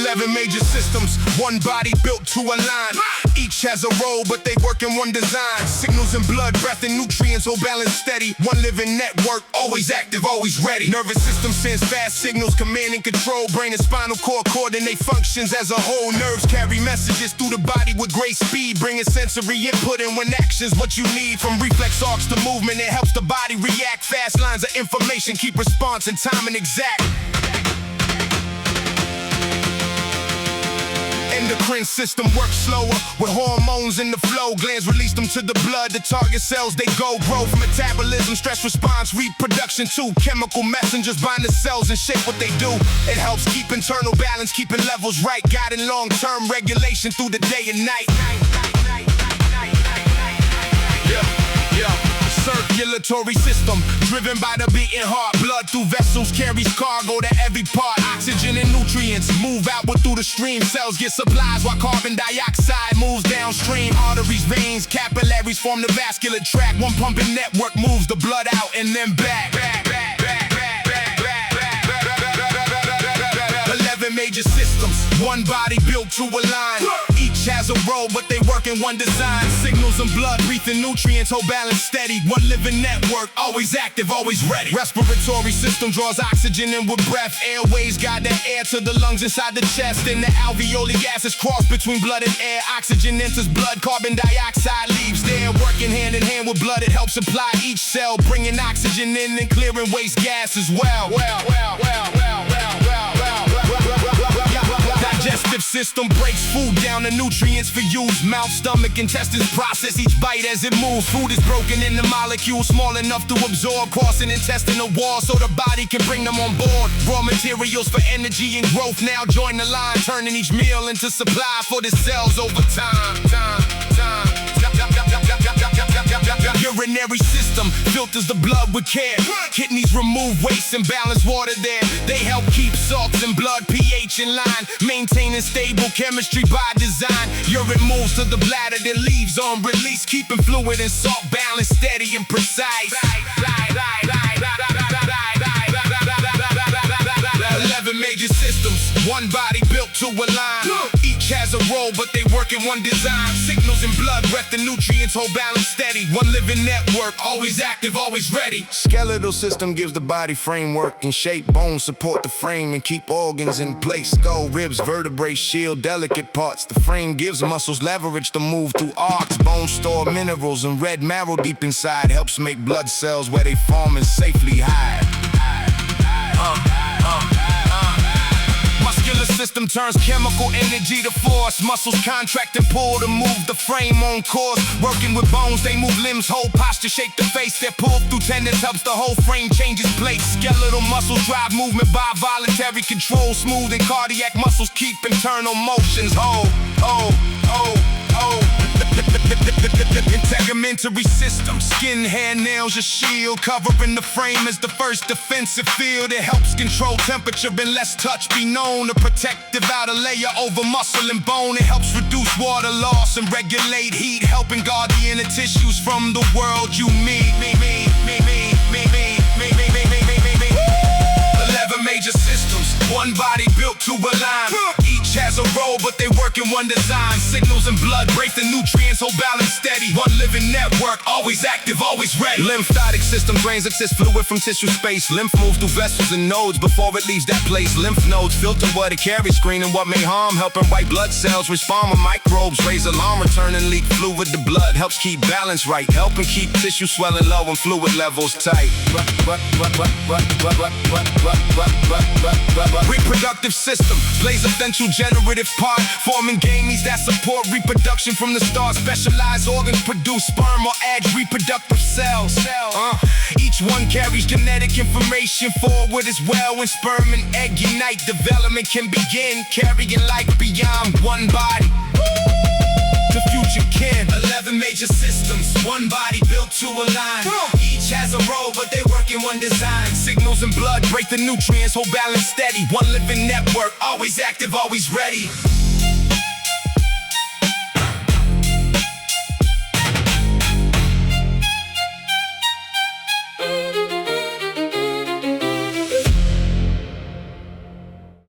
11 major systems, one body built to align. Each has a role, but they work in one design. Signals in blood, breath, and nutrients all balanced steady. One living network, always active, always ready. Nervous system sends fast signals, command and control. Brain and spinal cord coordinate functions as a whole. Nerves carry messages through the body with great speed, bringing sensory input and when action's what you need. From reflex arcs to movement, it helps the body react. Fast lines of information keep response and timing exact. Endocrine system works slower with hormones in the flow. Glands release them to the blood. The target cells, they go. Growth, metabolism, stress response, reproduction too. Chemical messengers bind the cells and shape what they do. It helps keep internal balance, keeping levels right, guiding long-term regulation through the day and night. Circulatory system, driven by the beating heart. Blood through vessels carries cargo to every part. Oxygen and nutrients move outward through the stream. Cells get supplies while carbon dioxide moves downstream. Arteries, veins, capillaries form the vascular tract. One pumping network moves the blood out and then back. 11 major systems, one body built to align. Each has a role, but they work in one design. Signals in blood, breathing nutrients, whole balance steady. One living network, always active, always ready. Respiratory system draws oxygen in with breath. Airways guide the air to the lungs inside the chest. And the alveoli gases cross between blood and air. Oxygen enters blood, carbon dioxide leaves there. Working hand in hand with blood, it helps supply each cell, bringing oxygen in and clearing waste gas as well. Digestive system breaks food down to nutrients for use. Mouth, stomach, intestines process each bite as it moves. Food is broken into molecules small enough to absorb, crossing intestinal walls so the body can bring them on board. Raw materials for energy and growth now join the line, turning each meal into supply for the cells over time. Urinary system filters the blood with care. Kidneys remove waste and balance water there. They help keep salts and blood pH in line, maintaining stable chemistry by design. Urine moves to the bladder, then leaves on release, keeping fluid and salt balance steady and precise. 11 major systems, one body built to align. Each has a role, but they work in one design. Signals in blood, breath, and nutrients, whole balance steady. One living network, always active, always ready. Skeletal system gives the body framework and shape. Bones support the frame and keep organs in place. Skull, ribs, vertebrae shield delicate parts. The frame gives muscles leverage to move through arcs. Bones store minerals and red marrow deep inside. Helps make blood cells where they form and safely hide. Muscular system turns chemical energy to force. Muscles contract and pull to move the frame on course. Working with bones, they move limbs, whole posture, shake the face. They're pulled through tendons, helps the whole frame changes place. Skeletal muscles drive movement by voluntary control. Smooth and cardiac muscles keep internal motions whole. Integumentary System, skin, hair, nails, your shield, covering the frame as the first defensive field. It helps control temperature and less touch be known. A protective outer layer over muscle and bone. It helps reduce water loss and regulate heat, helping guard the inner tissues from the world you meet. 11 major systems, one body built to align. Each has a role, but they work in one design. Signals in blood, break the nutrients, whole balance steady. One living network, always active, always ready. Lymphatic System drains excess fluid from tissue space. Lymph moves through vessels and nodes before it leaves that place. Lymph nodes filter what it carries, screening what may harm, helping white blood cells respond when microbes raise alarm, returning leak fluid to blood. Helps keep balance right, helping keep tissue swelling low and fluid levels tight. Reproductive System plays a central generative part, forming gametes that support reproduction from the start. Specialized organs produce sperm or egg reproductive cells. Each one carries genetic information forward as well. When sperm and egg unite, development can begin, carrying life beyond one body. The future kin. 11 major systems, one body built to align. Each has a role, but they work in one design. Signals in blood, break the nutrients, whole balance steady. One living network, always active, always ready.